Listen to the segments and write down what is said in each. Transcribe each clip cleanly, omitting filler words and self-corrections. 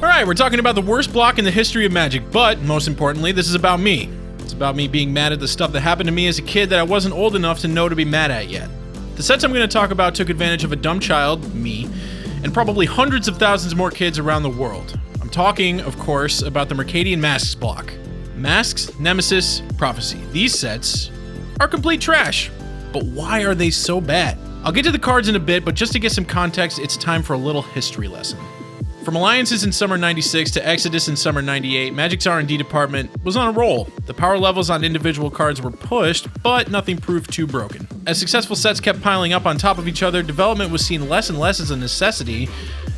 Alright, we're talking about the worst block in the history of Magic, but most importantly, this is about me. It's about me being mad at the stuff that happened to me as a kid that I wasn't old enough to know to be mad at yet. The sets I'm going to talk about took advantage of a dumb child, me, and probably hundreds of thousands more kids around the world. I'm talking, of course, about the Acadian Masks block. Masks, Nemesis, Prophecy. These sets are complete trash. But why are they so bad? I'll get to the cards in a bit, but just to get some context, it's time for a little history lesson. From Alliances in summer 96 to Exodus in summer 98, Magic's R&D department was on a roll. The power levels on individual cards were pushed, but nothing proved too broken. As successful sets kept piling up on top of each other, development was seen less and less as a necessity,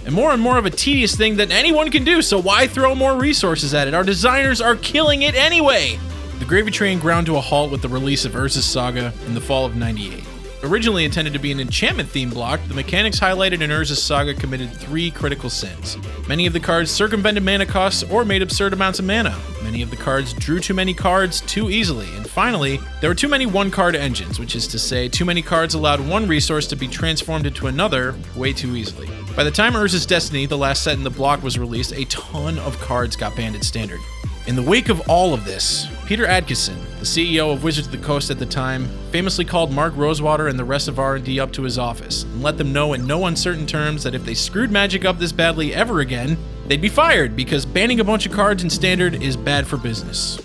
and more of a tedious thing that anyone can do, so why throw more resources at it? Our designers are killing it anyway! The gravy train ground to a halt with the release of Urza's Saga in the fall of 98. Originally intended to be an enchantment-themed block, the mechanics highlighted in Urza's Saga committed 3 critical sins. Many of the cards circumvented mana costs or made absurd amounts of mana. Many of the cards drew too many cards too easily. And finally, there were too many one-card engines, which is to say, too many cards allowed one resource to be transformed into another way too easily. By the time Urza's Destiny, the last set in the block, was released, a ton of cards got banned at Standard. In the wake of all of this, Peter Adkison, the CEO of Wizards of the Coast at the time, famously called Mark Rosewater and the rest of R&D up to his office and let them know in no uncertain terms that if they screwed Magic up this badly ever again, they'd be fired because banning a bunch of cards in Standard is bad for business.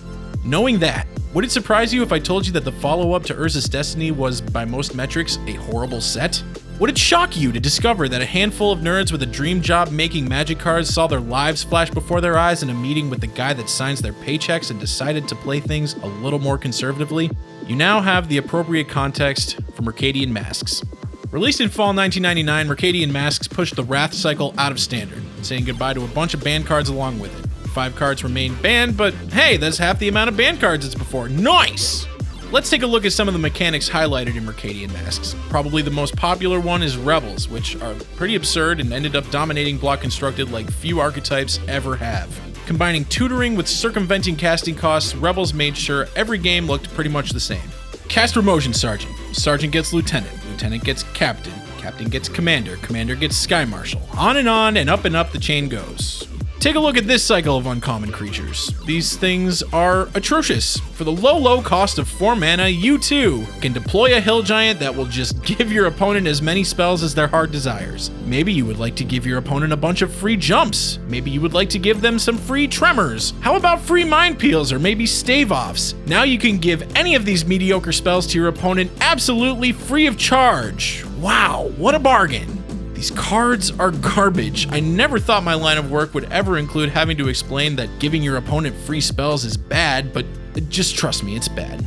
Knowing that, would it surprise you if I told you that the follow-up to Urza's Destiny was, by most metrics, a horrible set? Would it shock you to discover that a handful of nerds with a dream job making Magic cards saw their lives flash before their eyes in a meeting with the guy that signs their paychecks and decided to play things a little more conservatively? You now have the appropriate context from Acadian Masks. Released in fall 1999, Acadian Masks pushed the Wrath cycle out of Standard, saying goodbye to a bunch of banned cards along with it. 5 cards remained banned, but hey, that's half the amount of banned cards it's before. Nice! Let's take a look at some of the mechanics highlighted in Acadian Masks. Probably the most popular one is Rebels, which are pretty absurd and ended up dominating block constructed like few archetypes ever have. Combining tutoring with circumventing casting costs, Rebels made sure every game looked pretty much the same. Cast Remotion Sergeant. Sergeant gets Lieutenant. Lieutenant gets Captain. Captain gets Commander. Commander gets Sky Marshal. On and up the chain goes. Take a look at this cycle of uncommon creatures. These things are atrocious. For the low cost of 4 mana, you too can deploy a Hill Giant that will just give your opponent as many spells as their heart desires. Maybe you would like to give your opponent a bunch of free jumps. Maybe you would like to give them some free tremors. How about free mind peels or maybe stave offs? Now you can give any of these mediocre spells to your opponent absolutely free of charge. Wow, what a bargain. These cards are garbage. I never thought my line of work would ever include having to explain that giving your opponent free spells is bad, but just trust me, it's bad.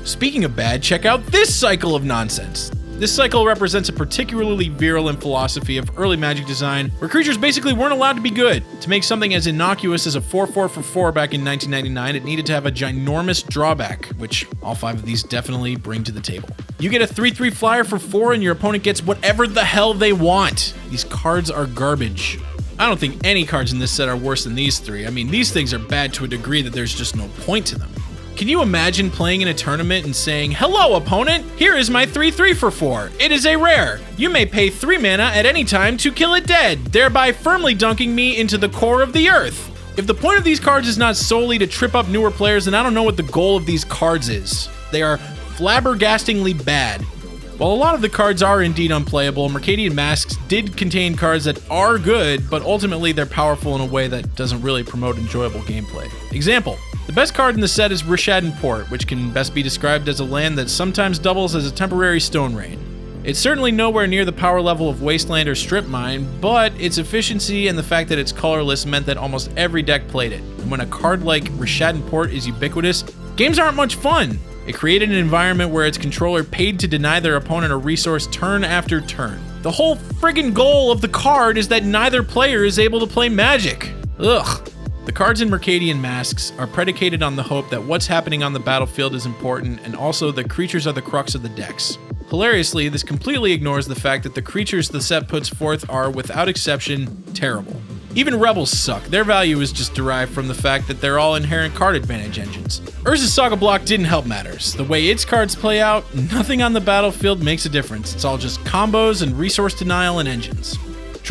Speaking of bad, check out this cycle of nonsense. This cycle represents a particularly virulent philosophy of early Magic design, where creatures basically weren't allowed to be good. To make something as innocuous as a 4/4 for 4 back in 1999, it needed to have a ginormous drawback, which all 5 of these definitely bring to the table. You get a 3/3 flyer for 4 and your opponent gets whatever the hell they want. These cards are garbage. I don't think any cards in this set are worse than these 3. I mean, these things are bad to a degree that there's just no point to them. Can you imagine playing in a tournament and saying, "Hello, opponent, here is my 3/3 for 4. It is a rare. You may pay 3 mana at any time to kill it dead, thereby firmly dunking me into the core of the earth." If the point of these cards is not solely to trip up newer players, then I don't know what the goal of these cards is. They are flabbergastingly bad. While a lot of the cards are indeed unplayable, Acadian Masks did contain cards that are good, but ultimately they're powerful in a way that doesn't really promote enjoyable gameplay. Example. The best card in the set is Rishadan Port, which can best be described as a land that sometimes doubles as a temporary Stone Rain. It's certainly nowhere near the power level of Wasteland or Strip Mine, but its efficiency and the fact that it's colorless meant that almost every deck played it. And when a card like Rishadan Port is ubiquitous, games aren't much fun. It created an environment where its controller paid to deny their opponent a resource turn after turn. The whole friggin' goal of the card is that neither player is able to play Magic. Ugh. The cards in Acadian Masks are predicated on the hope that what's happening on the battlefield is important and also that creatures are the crux of the decks. Hilariously, this completely ignores the fact that the creatures the set puts forth are, without exception, terrible. Even Rebels suck. Their value is just derived from the fact that they're all inherent card advantage engines. Urza's Saga block didn't help matters. The way its cards play out, nothing on the battlefield makes a difference. It's all just combos and resource denial and engines.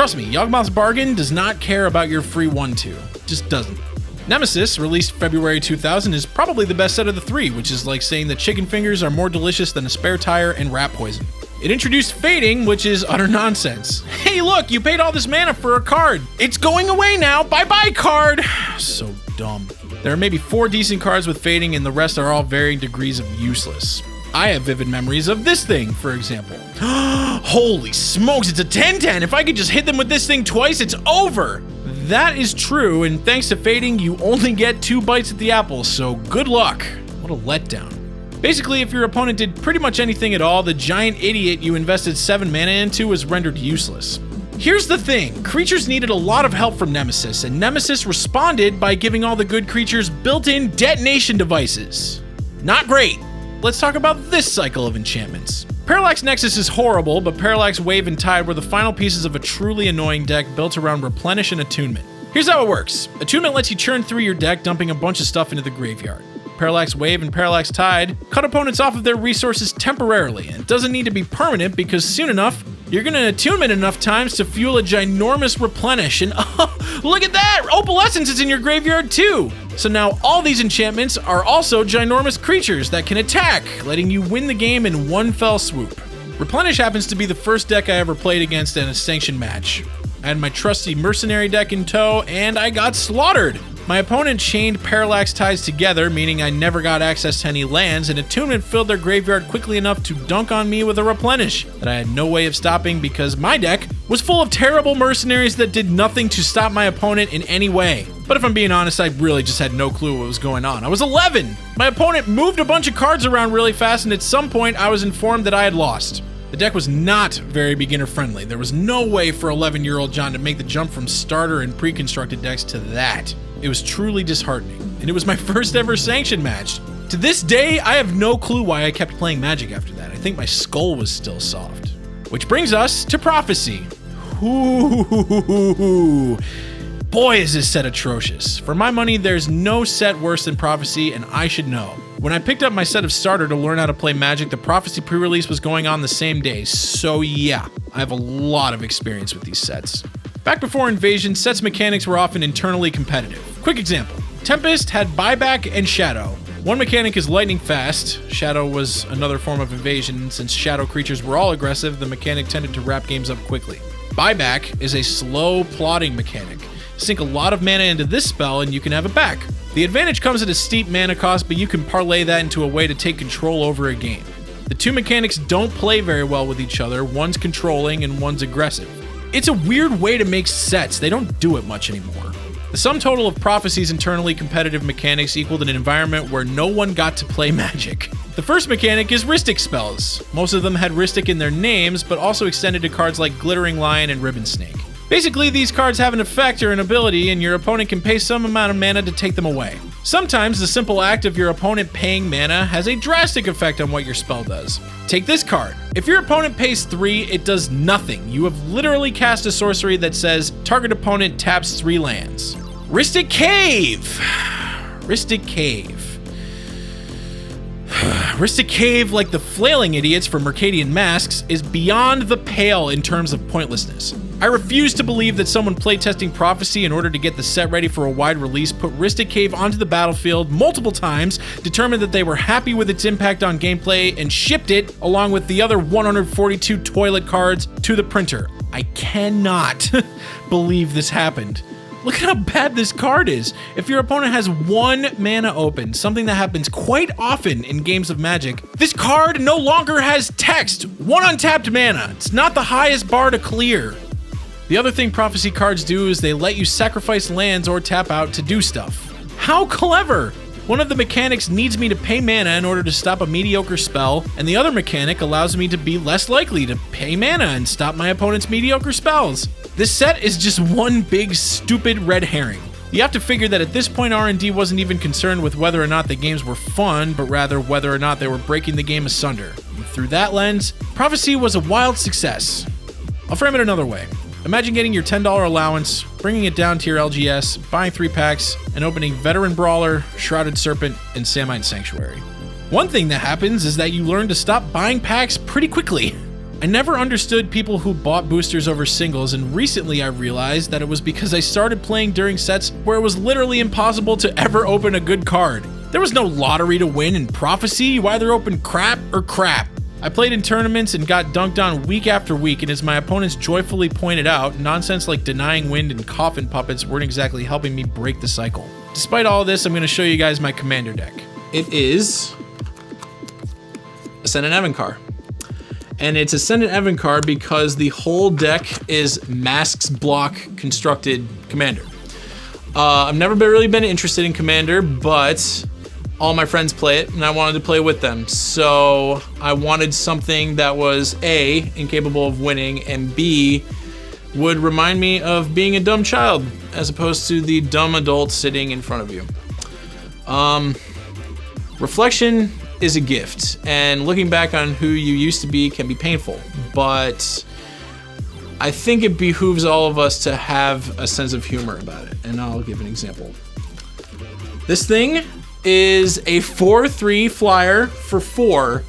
Trust me, Yawgmoth's Bargain does not care about your free 1/2. Just doesn't. Nemesis, released February 2000, is probably the best set of the three, which is like saying that chicken fingers are more delicious than a spare tire and rat poison. It introduced fading, which is utter nonsense. Hey look, you paid all this mana for a card. It's going away now, bye-bye card. So dumb. There are maybe 4 decent cards with fading and the rest are all varying degrees of useless. I have vivid memories of this thing, for example. Holy smokes, it's a 10/10. If I could just hit them with this thing twice, it's over. That is true, and thanks to fading, you only get 2 bites at the apple, so good luck. What a letdown. Basically, if your opponent did pretty much anything at all, the giant idiot you invested 7 mana into was rendered useless. Here's the thing, creatures needed a lot of help from Nemesis, and Nemesis responded by giving all the good creatures built-in detonation devices. Not great. Let's talk about this cycle of enchantments. Parallax Nexus is horrible, but Parallax Wave and Tide were the final pieces of a truly annoying deck built around Replenish and Attunement. Here's how it works. Attunement lets you churn through your deck, dumping a bunch of stuff into the graveyard. Parallax Wave and Parallax Tide cut opponents off of their resources temporarily, and it doesn't need to be permanent because soon enough, you're gonna Attunement enough times to fuel a ginormous Replenish, and oh, look at that! Opalescence is in your graveyard too! So now all these enchantments are also ginormous creatures that can attack, letting you win the game in one fell swoop. Replenish happens to be the first deck I ever played against in a sanctioned match. I had my trusty Mercenary deck in tow, and I got slaughtered! My opponent chained Parallax Tides together, meaning I never got access to any lands, and Attunement filled their graveyard quickly enough to dunk on me with a Replenish that I had no way of stopping because my deck was full of terrible mercenaries that did nothing to stop my opponent in any way. But if I'm being honest, I really just had no clue what was going on. I was 11! My opponent moved a bunch of cards around really fast, and at some point I was informed that I had lost. The deck was not very beginner-friendly. There was no way for 11-year-old John to make the jump from starter and pre-constructed decks to that. It was truly disheartening, and it was my first ever sanctioned match. To this day, I have no clue why I kept playing Magic after that. I think my skull was still soft. Which brings us to Prophecy. Ooh. Boy, is this set atrocious. For my money, there's no set worse than Prophecy, and I should know. When I picked up my set of starter to learn how to play Magic, the Prophecy pre-release was going on the same day, so yeah, I have a lot of experience with these sets. Back before Invasion, sets mechanics were often internally competitive. Quick example, Tempest had Buyback and Shadow. One mechanic is lightning fast. Shadow was another form of evasion. Since Shadow creatures were all aggressive, the mechanic tended to wrap games up quickly. Buyback is a slow plotting mechanic. Sink a lot of mana into this spell and you can have it back. The advantage comes at a steep mana cost, but you can parlay that into a way to take control over a game. The two mechanics don't play very well with each other. One's controlling and one's aggressive. It's a weird way to make sets. They don't do it much anymore. The sum total of Prophecy's internally competitive mechanics equaled an environment where no one got to play Magic. The first mechanic is Rhystic spells. Most of them had Rhystic in their names, but also extended to cards like Glittering Lion and Ribbon Snake. Basically, these cards have an effect or an ability, and your opponent can pay some amount of mana to take them away. Sometimes the simple act of your opponent paying mana has a drastic effect on what your spell does. Take this card. If your opponent pays 3, it does nothing. You have literally cast a sorcery that says, target opponent taps 3 lands. Rhystic Cave! Rhystic Cave. Rhystic Cave, like the flailing idiots from Acadian Masks, is beyond the pale in terms of pointlessness. I refuse to believe that someone playtesting Prophecy in order to get the set ready for a wide release put Rhystic Cave onto the battlefield multiple times, determined that they were happy with its impact on gameplay, and shipped it, along with the other 142 toilet cards, to the printer. I cannot believe this happened. Look at how bad this card is. If your opponent has 1 mana open, something that happens quite often in games of Magic, this card no longer has text. 1 untapped mana. It's not the highest bar to clear. The other thing Prophecy cards do is they let you sacrifice lands or tap out to do stuff. How clever! One of the mechanics needs me to pay mana in order to stop a mediocre spell, and the other mechanic allows me to be less likely to pay mana and stop my opponent's mediocre spells. This set is just one big stupid red herring. You have to figure that at this point R&D wasn't even concerned with whether or not the games were fun, but rather whether or not they were breaking the game asunder. And through that lens, Prophecy was a wild success. I'll frame it another way. Imagine getting your $10 allowance, bringing it down to your LGS, buying 3 packs, and opening Veteran Brawler, Shrouded Serpent, and Samite Sanctuary. One thing that happens is that you learn to stop buying packs pretty quickly. I never understood people who bought boosters over singles, and recently I realized that it was because I started playing during sets where it was literally impossible to ever open a good card. There was no lottery to win in Prophecy, you either opened crap or crap. I played in tournaments and got dunked on week after week, and as my opponents joyfully pointed out, nonsense like denying wind and coffin puppets weren't exactly helping me break the cycle. Despite all this, I'm going to show you guys my commander deck. It is Ascendant Evencar. And it's Ascendant Evencar because the whole deck is Masks block constructed Commander. I've never really been interested in Commander, but all my friends play it and I wanted to play with them. So I wanted something that was A, incapable of winning, and B, would remind me of being a dumb child as opposed to the dumb adult sitting in front of you. Reflection is a gift, and looking back on who you used to be can be painful, but I think it behooves all of us to have a sense of humor about it, and I'll give an example. This thing is a 4/3 flyer for 4,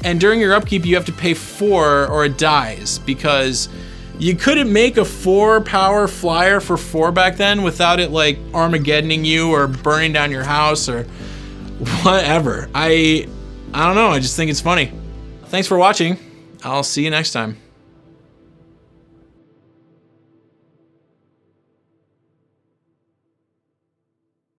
and during your upkeep you have to pay 4 or it dies, because you couldn't make a 4 power flyer for 4 back then without it like Armageddoning you or burning down your house or whatever. I don't know, I just think it's funny. Thanks for watching. I'll see you next time.